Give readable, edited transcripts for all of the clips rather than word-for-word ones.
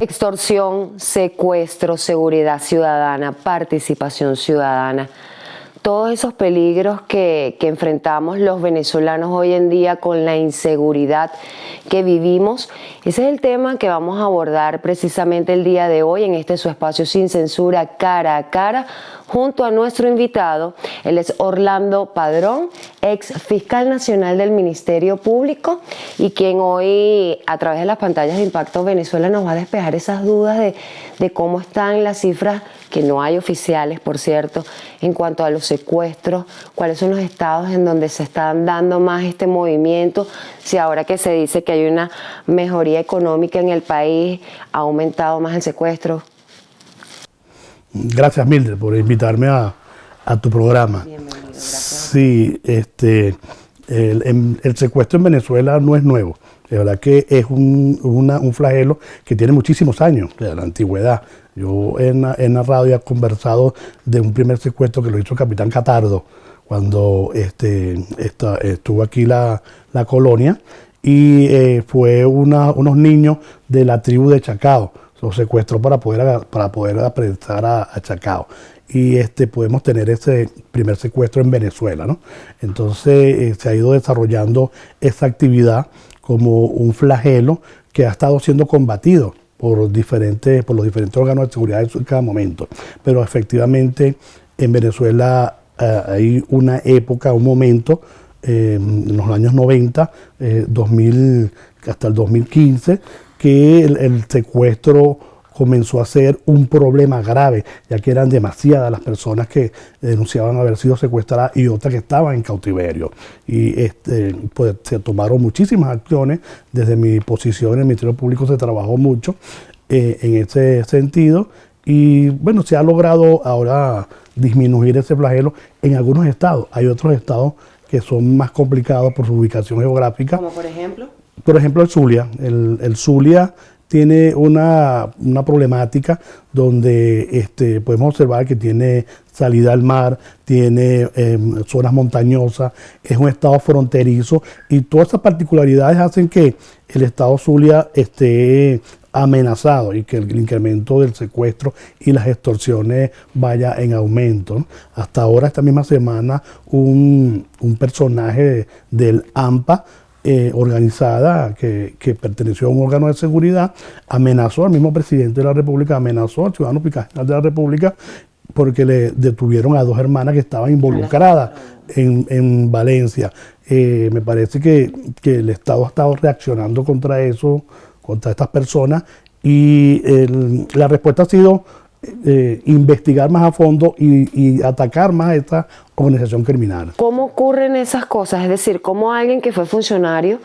Extorsión, secuestro, seguridad ciudadana, participación ciudadana. Todos esos peligros que enfrentamos los venezolanos hoy en día con la inseguridad que vivimos, ese es el tema que vamos a abordar precisamente el día de hoy en este su espacio Sin Censura, cara a cara, junto a nuestro invitado. Él es Orlando Padrón, ex fiscal nacional del Ministerio Público y quien hoy a través de las pantallas de Impacto Venezuela nos va a despejar esas dudas de cómo están las cifras, que no hay oficiales, por cierto, en cuanto a los secuestros, cuáles son los estados en donde se están dando más este movimiento, si ahora que se dice que hay una mejoría económica en el país, ha aumentado más el secuestro. Gracias, Mildred, por invitarme a tu programa. Bienvenido, gracias. Sí, el secuestro en Venezuela no es nuevo. De verdad que es un flagelo que tiene muchísimos años, de la antigüedad. Yo en la radio he conversado de un primer secuestro que lo hizo el capitán Catardo, cuando estuvo aquí la colonia, y fue unos niños de la tribu de Chacao. Los secuestró para poder apresar a Chacao. Y podemos tener ese primer secuestro en Venezuela, ¿no? Entonces se ha ido desarrollando esa actividad como un flagelo que ha estado siendo combatido por los diferentes órganos de seguridad en cada momento. Pero efectivamente en Venezuela hay una época, un momento, en los años 90, 2000, hasta el 2015, que el secuestro comenzó a ser un problema grave, ya que eran demasiadas las personas que denunciaban haber sido secuestradas y otras que estaban en cautiverio. Y pues se tomaron muchísimas acciones. Desde mi posición en el Ministerio Público se trabajó mucho en ese sentido. Y bueno, se ha logrado ahora disminuir ese flagelo en algunos estados. Hay otros estados que son más complicados por su ubicación geográfica. ¿Como por ejemplo? Por ejemplo, el Zulia. El Zulia tiene una problemática donde podemos observar que tiene salida al mar, tiene zonas montañosas, es un estado fronterizo, y todas esas particularidades hacen que el estado Zulia esté amenazado y que el incremento del secuestro y las extorsiones vaya en aumento, ¿no? Hasta ahora, esta misma semana, un personaje del AMPA, organizada que perteneció a un órgano de seguridad, amenazó al mismo presidente de la República, amenazó al ciudadano fiscal de la República, porque le detuvieron a dos hermanas que estaban involucradas en Valencia. Me parece que el Estado ha estado reaccionando contra eso, contra estas personas, y la respuesta ha sido investigar más a fondo y atacar más a esta organización criminal. ¿Cómo ocurren esas cosas? Es decir, ¿cómo alguien que fue funcionario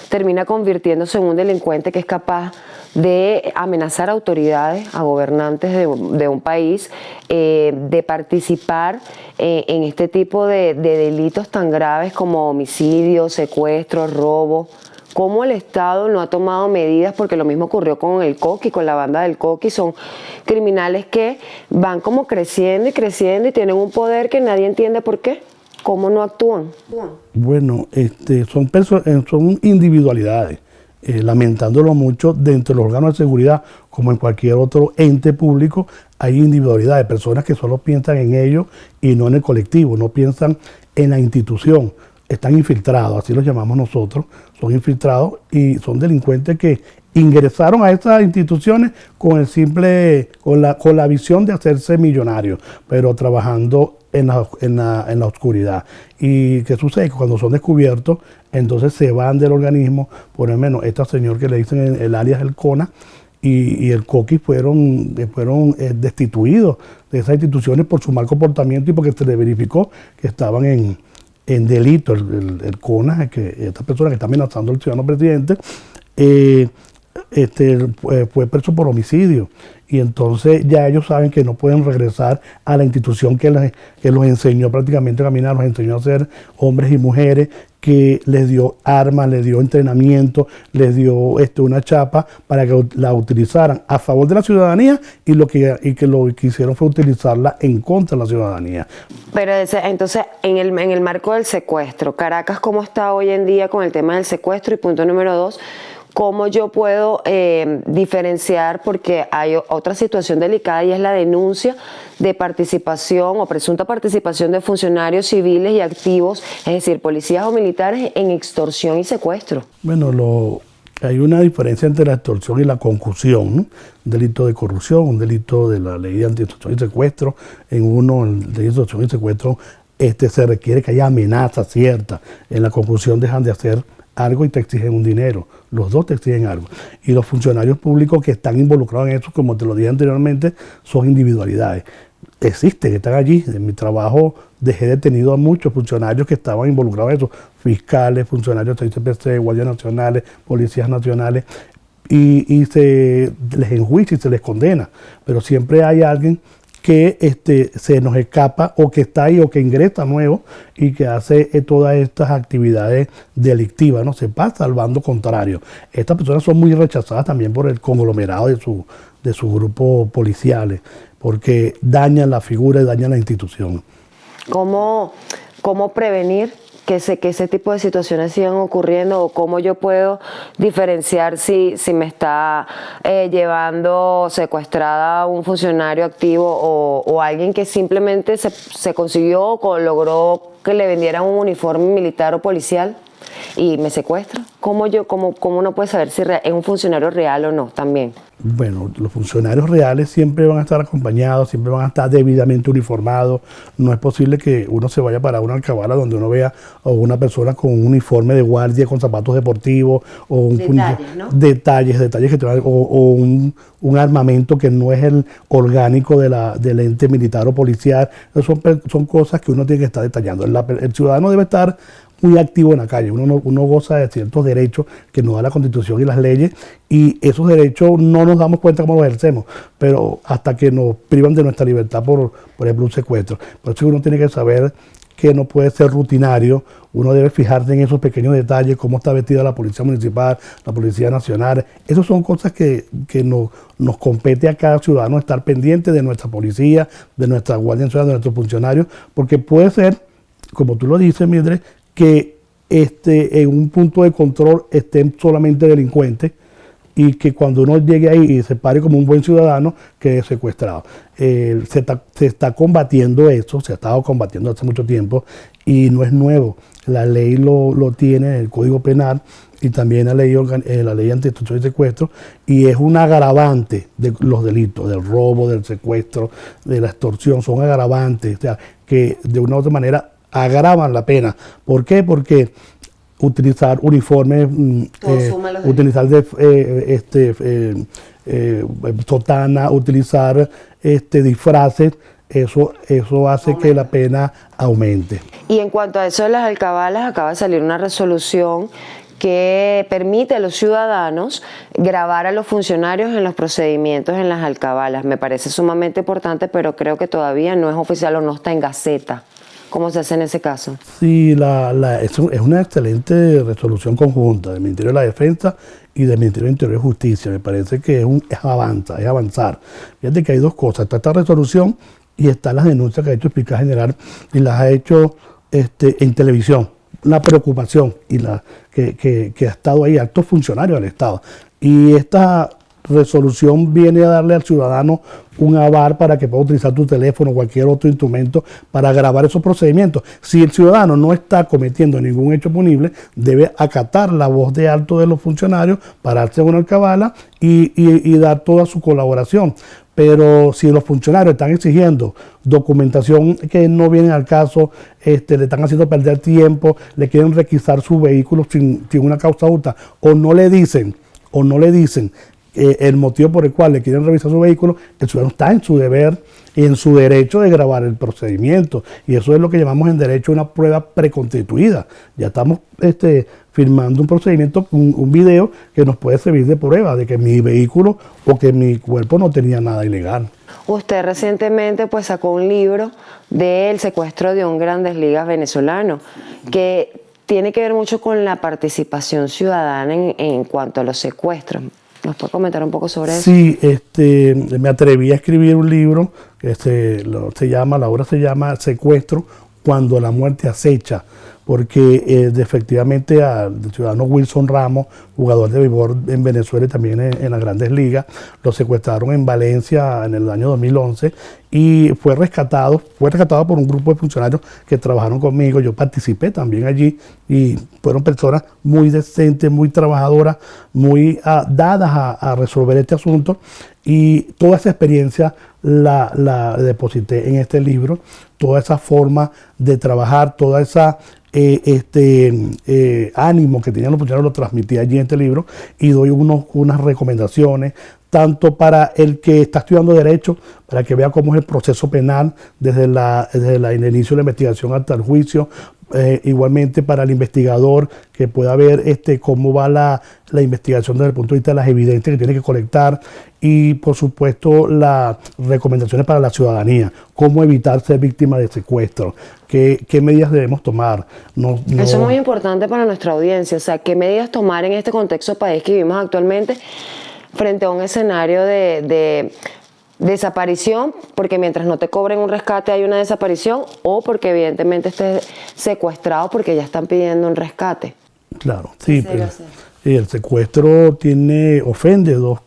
termina convirtiéndose en un delincuente que es capaz de amenazar a autoridades, a gobernantes de un país, de participar en este tipo de delitos tan graves como homicidio, secuestro, robo? ¿Cómo el Estado no ha tomado medidas? Porque lo mismo ocurrió con el Coqui, con la banda del Coqui. Son criminales que van como creciendo y creciendo y tienen un poder que nadie entiende por qué. ¿Cómo no actúan? Bueno, son individualidades, lamentándolo mucho. Dentro de los órganos de seguridad, como en cualquier otro ente público, hay individualidades, personas que solo piensan en ellos y no en el colectivo, no piensan en la institución. Están infiltrados, así los llamamos nosotros, son infiltrados y son delincuentes que ingresaron a estas instituciones con la visión de hacerse millonarios, pero trabajando en la oscuridad. ¿Y qué sucede? Cuando son descubiertos, entonces se van del organismo. Por lo menos este señor que le dicen el alias El Cona y el Coqui fueron destituidos de esas instituciones por su mal comportamiento y porque se le verificó que estaban en delito. El CONA, esta persona que está amenazando al ciudadano presidente, fue preso por homicidio, y entonces ya ellos saben que no pueden regresar a la institución que los enseñó prácticamente a caminar, los enseñó a ser hombres y mujeres, que les dio armas, les dio entrenamiento, les dio una chapa para que la utilizaran a favor de la ciudadanía, y lo que hicieron fue utilizarla en contra de la ciudadanía. Pero entonces, en el marco del secuestro, Caracas, ¿cómo está hoy en día con el tema del secuestro? Y punto número 2, ¿cómo yo puedo diferenciar? Porque hay otra situación delicada y es la denuncia de participación o presunta participación de funcionarios civiles y activos, es decir, policías o militares, en extorsión y secuestro. Bueno, hay una diferencia entre la extorsión y la concusión, ¿no? Un delito de corrupción, un delito de la ley de anti-extorsión y secuestro. En uno, el de extorsión y secuestro, se requiere que haya amenaza cierta. En la concusión dejan de hacer algo y te exigen un dinero. Los dos te exigen algo. Y los funcionarios públicos que están involucrados en eso, como te lo dije anteriormente, son individualidades. Existen, están allí. En mi trabajo dejé detenido a muchos funcionarios que estaban involucrados en eso, fiscales, funcionarios de ICPC, guardias nacionales, policías nacionales, y se les enjuicia y se les condena. Pero siempre hay alguien que se nos escapa o que está ahí o que ingresa nuevo y que hace todas estas actividades delictivas, ¿no? Se pasa al bando contrario. Estas personas son muy rechazadas también por el conglomerado de sus grupos policiales, porque dañan la figura y dañan la institución. ¿Cómo prevenir que ese tipo de situaciones sigan ocurriendo, o cómo yo puedo diferenciar si me está llevando secuestrada un funcionario activo o alguien que simplemente se consiguió o logró que le vendieran un uniforme militar o policial y me secuestra? ¿Cómo uno puede saber si es un funcionario real o no también? Bueno, los funcionarios reales siempre van a estar acompañados, siempre van a estar debidamente uniformados. No es posible que uno se vaya para una alcabala donde uno vea a una persona con un uniforme de guardia, con zapatos deportivos, o un detalles que te van, o un armamento que no es el orgánico del ente militar o policial. Son cosas que uno tiene que estar detallando. El ciudadano debe estar muy activo en la calle. Uno goza de ciertos derechos que nos da la Constitución y las leyes, y esos derechos no nos damos cuenta cómo los ejercemos, pero hasta que nos privan de nuestra libertad por ejemplo, un secuestro. Por eso uno tiene que saber que no puede ser rutinario. Uno debe fijarse en esos pequeños detalles, cómo está vestida la policía municipal, la policía nacional. Esas son cosas que nos compete a cada ciudadano estar pendiente de nuestra policía, de nuestra Guardia Nacional, de nuestros funcionarios, porque puede ser, como tú lo dices, Mildred, que en un punto de control estén solamente delincuentes y que cuando uno llegue ahí y se pare como un buen ciudadano, quede secuestrado. Se está combatiendo eso, se ha estado combatiendo hace mucho tiempo y no es nuevo. La ley lo tiene en el Código Penal y también la ley anti-extorsión y secuestro, y es un agravante de los delitos, del robo, del secuestro, de la extorsión, son agravantes, o sea, que de una u otra manera agravan la pena. ¿Por qué? Porque utilizar uniformes, utilizar sotana, utilizar disfraces, eso hace que la pena aumente. Y en cuanto a eso de las alcabalas, acaba de salir una resolución que permite a los ciudadanos grabar a los funcionarios en los procedimientos en las alcabalas. Me parece sumamente importante, pero creo que todavía no es oficial o no está en Gaceta. ¿Cómo se hace en ese caso? Sí, es una excelente resolución conjunta del Ministerio de la Defensa y del Ministerio de Interior y Justicia. Me parece que es avanzar. Fíjate que hay dos cosas. Está esta resolución y están las denuncias que ha hecho el fiscal general y las ha hecho en televisión. Una preocupación y que ha estado ahí, altos funcionarios del Estado. Y esta resolución viene a darle al ciudadano un aval para que pueda utilizar tu teléfono o cualquier otro instrumento para grabar esos procedimientos. Si el ciudadano no está cometiendo ningún hecho punible, debe acatar la voz de alto de los funcionarios, pararse en una alcabala y dar toda su colaboración. Pero si los funcionarios están exigiendo documentación que no viene al caso, le están haciendo perder tiempo, le quieren requisar su vehículo sin una causa justa, o no le dicen el motivo por el cual le quieren revisar su vehículo, el ciudadano está en su deber y en su derecho de grabar el procedimiento. Y eso es lo que llamamos en derecho una prueba preconstituida. Ya estamos firmando un procedimiento, un video que nos puede servir de prueba de que mi vehículo o que mi cuerpo no tenía nada ilegal. Usted recientemente sacó un libro del secuestro de un Grandes Ligas venezolano que tiene que ver mucho con la participación ciudadana en cuanto a los secuestros. ¿Nos puede comentar un poco sobre eso? Sí, me atreví a escribir un libro que la obra se llama Secuestro, cuando la muerte acecha, porque efectivamente al ciudadano Wilson Ramos, jugador de béisbol en Venezuela y también en las Grandes Ligas, lo secuestraron en Valencia en el año 2011 y fue rescatado por un grupo de funcionarios que trabajaron conmigo. Yo participé también allí y fueron personas muy decentes, muy trabajadoras, muy dadas a resolver este asunto, y toda esa experiencia la deposité en este libro, toda esa forma de trabajar, toda esa ánimo que tenían los funcionarios lo transmití allí en este libro, y doy unas recomendaciones tanto para el que está estudiando Derecho, para que vea cómo es el proceso penal desde el inicio de la investigación hasta el juicio, igualmente para el investigador que pueda ver cómo va la investigación desde el punto de vista de las evidencias que tiene que colectar, y por supuesto las recomendaciones para la ciudadanía, cómo evitar ser víctima de secuestro, qué medidas debemos tomar. Eso es muy importante para nuestra audiencia, o sea, qué medidas tomar en este contexto país que vivimos actualmente frente a un escenario de desaparición, porque mientras no te cobren un rescate hay una desaparición, o porque evidentemente estés secuestrado porque ya están pidiendo un rescate. Claro, sí. El secuestro ofende dos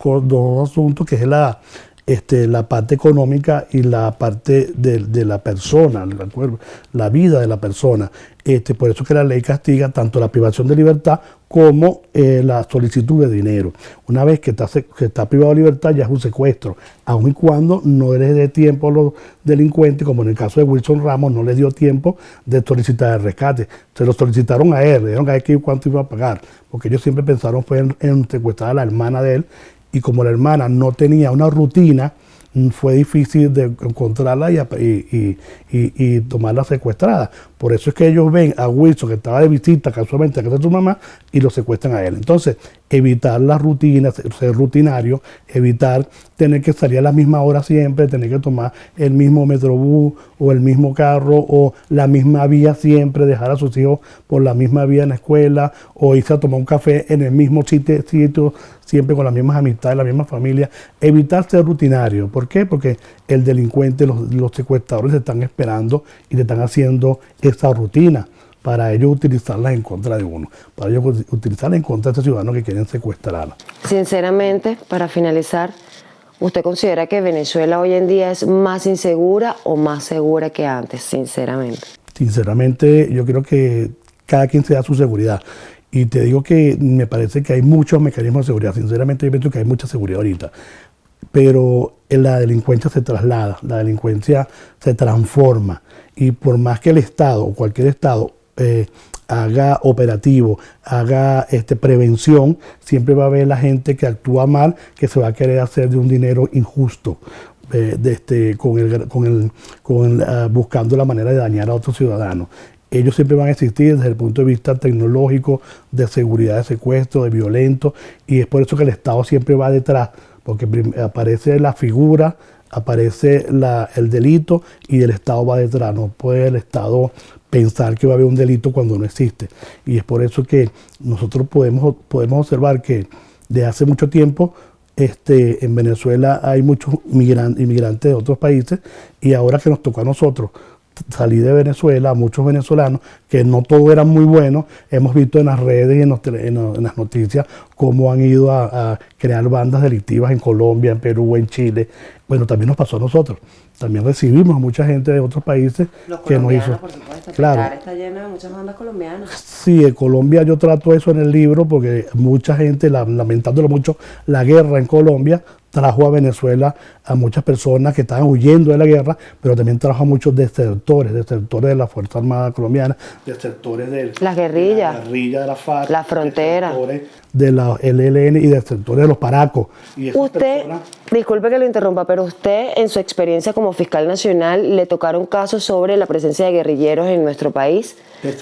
asuntos, que es la parte económica y la parte de la persona, la vida de la persona. Por eso que la ley castiga tanto la privación de libertad como la solicitud de dinero. Una vez que está privado de libertad ya es un secuestro, aun y cuando no les dé tiempo a los delincuentes, como en el caso de Wilson Ramos, no les dio tiempo de solicitar el rescate. Se lo solicitaron a él, le dijeron a él cuánto iba a pagar, porque ellos siempre pensaron fue en secuestrar a la hermana de él, y como la hermana no tenía una rutina, fue difícil de encontrarla y tomarla secuestrada. Por eso es que ellos ven a Wilson, que estaba de visita casualmente a casa de su mamá, y lo secuestran a él. Entonces, evitar las rutinas, ser rutinario, evitar tener que salir a la misma hora siempre, tener que tomar el mismo metrobús o el mismo carro o la misma vía siempre, dejar a sus hijos por la misma vía en la escuela, o irse a tomar un café en el mismo sitio siempre con las mismas amistades, la misma familia. Evitar ser rutinario. ¿Por qué? Porque el delincuente, los secuestradores se están esperando y le están haciendo esa rutina para ellos utilizarlas en contra de uno, para ellos utilizarlas en contra de estos ciudadanos que quieren secuestrar. Sinceramente, para finalizar, ¿usted considera que Venezuela hoy en día es más insegura o más segura que antes, sinceramente? Sinceramente, yo creo que cada quien se da su seguridad. Y te digo que me parece que hay muchos mecanismos de seguridad. Sinceramente, yo pienso que hay mucha seguridad ahorita. Pero la delincuencia se traslada, la delincuencia se transforma. Y por más que el Estado, o cualquier Estado, haga operativo, haga prevención, siempre va a haber la gente que actúa mal, que se va a querer hacer de un dinero injusto, buscando la manera de dañar a otros ciudadanos. Ellos siempre van a existir desde el punto de vista tecnológico, de seguridad, de secuestro, de violento, y es por eso que el Estado siempre va detrás, porque aparece la figura, aparece el delito y el Estado va detrás. No puede el Estado pensar que va a haber un delito cuando no existe. Y es por eso que nosotros podemos observar que desde hace mucho tiempo en Venezuela hay muchos inmigrantes de otros países, y ahora que nos tocó a nosotros salir de Venezuela, muchos venezolanos, que no todos eran muy buenos, hemos visto en las redes y en las noticias cómo han ido a crear bandas delictivas en Colombia, en Perú, en Chile. Bueno, también nos pasó a nosotros. También recibimos a mucha gente de otros países que nos hizo. Por supuesto, claro. Está lleno de muchas bandas colombianas. Sí, en Colombia yo trato eso en el libro, porque mucha gente, lamentándolo mucho, la guerra en Colombia trajo a Venezuela a muchas personas que estaban huyendo de la guerra, pero también trajo a muchos desertores de la Fuerza Armada Colombiana, desertores de las guerrillas, la guerrilla de la FARC, la frontera, desertores de la LLN y desertores de los paracos. Y usted, disculpe que lo interrumpa, pero usted en su experiencia como fiscal nacional le tocaron casos sobre la presencia de guerrilleros en nuestro país,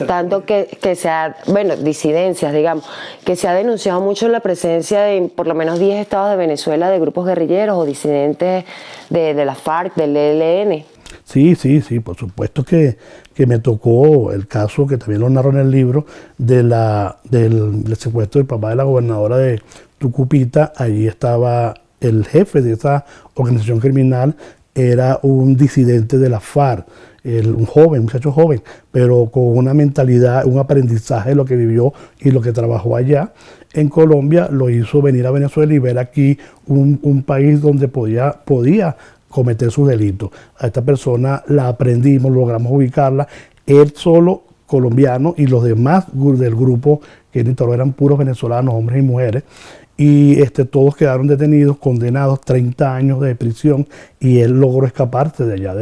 tanto que se ha, disidencias, digamos, que se ha denunciado mucho la presencia de por lo menos 10 estados de Venezuela de grupos guerrilleros o disidentes de la FARC, del ELN. Sí, por supuesto que me tocó el caso, que también lo narro en el libro, del secuestro del papá de la gobernadora de Tucupita. Allí estaba el jefe de esa organización criminal, era un disidente de la FARC. un muchacho joven, pero con una mentalidad, un aprendizaje de lo que vivió y lo que trabajó allá en Colombia, lo hizo venir a Venezuela y ver aquí un país donde podía cometer sus delitos. A esta persona la aprendimos, logramos ubicarla, él solo colombiano y los demás del grupo que eran puros venezolanos, hombres y mujeres, y todos quedaron detenidos, condenados 30 años de prisión, y él logró escaparse de allá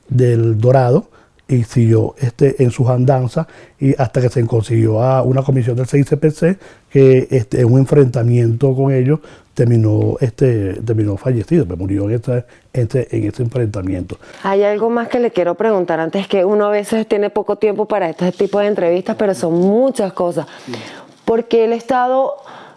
del Dorado y siguió en sus andanzas y hasta que se consiguió a una comisión del CICPC que en un enfrentamiento con ellos terminó fallecido, pues murió en ese enfrentamiento. Hay algo más que le quiero preguntar antes, que uno a veces tiene poco tiempo para este tipo de entrevistas, pero son muchas cosas. ¿Por qué el Estado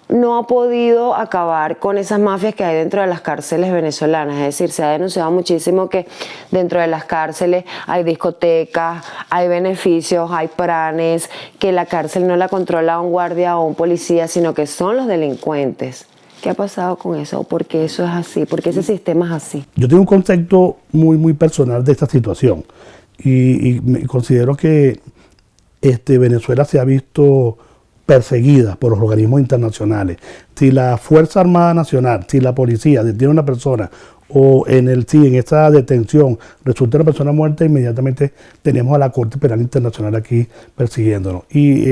no ha podido acabar con esas mafias que hay dentro de las cárceles venezolanas? Es decir, se ha denunciado muchísimo que dentro de las cárceles hay discotecas, hay beneficios, hay planes, que la cárcel no la controla un guardia o un policía, sino que son los delincuentes. ¿Qué ha pasado con eso? ¿Por qué eso es así? ¿Por qué ese sistema es así? Yo tengo un concepto muy personal de esta situación y considero que Venezuela se ha visto perseguida por los organismos internacionales. Si la Fuerza Armada Nacional, si la policía detiene a una persona o en esta detención resulta una persona muerta, inmediatamente tenemos a la Corte Penal Internacional aquí persiguiéndonos. Y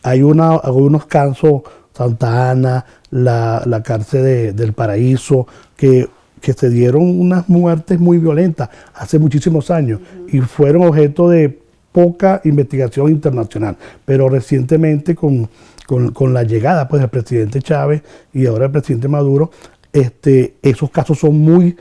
hay algunos casos, Santa Ana, la cárcel del Paraíso, que se dieron unas muertes muy violentas hace muchísimos años y fueron objeto de poca investigación internacional, pero recientemente con la llegada pues del presidente Chávez y ahora el presidente Maduro, esos casos son muy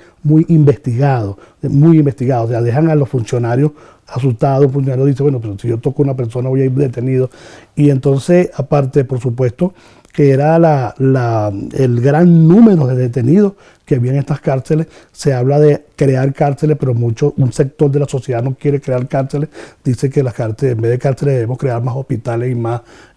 investigados, o sea, dejan a los funcionarios asustados. El funcionario dice, bueno, pero si yo toco a una persona voy a ir detenido. Y entonces, aparte, por supuesto, que era el gran número de detenidos que había en estas cárceles. Se habla de crear cárceles, pero un sector de la sociedad no quiere crear cárceles. Dice que las cárceles, en vez de cárceles debemos crear más hospitales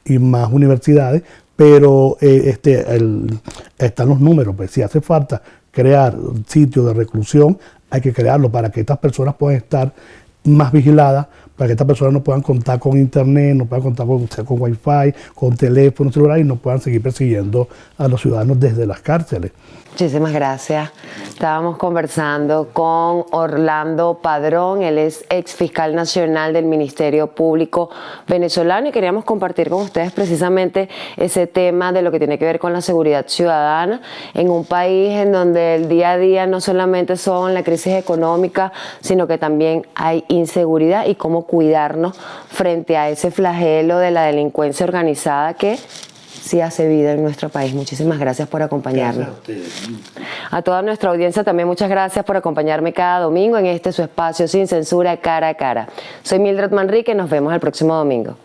y más universidades, pero están los números. Pues si hace falta crear sitios de reclusión, hay que crearlo para que estas personas puedan estar más vigiladas, para que estas personas no puedan contar con internet, no puedan contar con wifi, con teléfono celular y no puedan seguir persiguiendo a los ciudadanos desde las cárceles. Muchísimas gracias. Estábamos conversando con Orlando Padrón, él es ex fiscal nacional del Ministerio Público venezolano, y queríamos compartir con ustedes precisamente ese tema de lo que tiene que ver con la seguridad ciudadana en un país en donde el día a día no solamente son la crisis económica, sino que también hay inseguridad, y cómo cuidarnos frente a ese flagelo de la delincuencia organizada que sí hace vida en nuestro país. Muchísimas gracias por acompañarnos. A toda nuestra audiencia también muchas gracias por acompañarme cada domingo en su espacio Sin Censura, Cara a Cara. Soy Mildred Manrique, nos vemos el próximo domingo.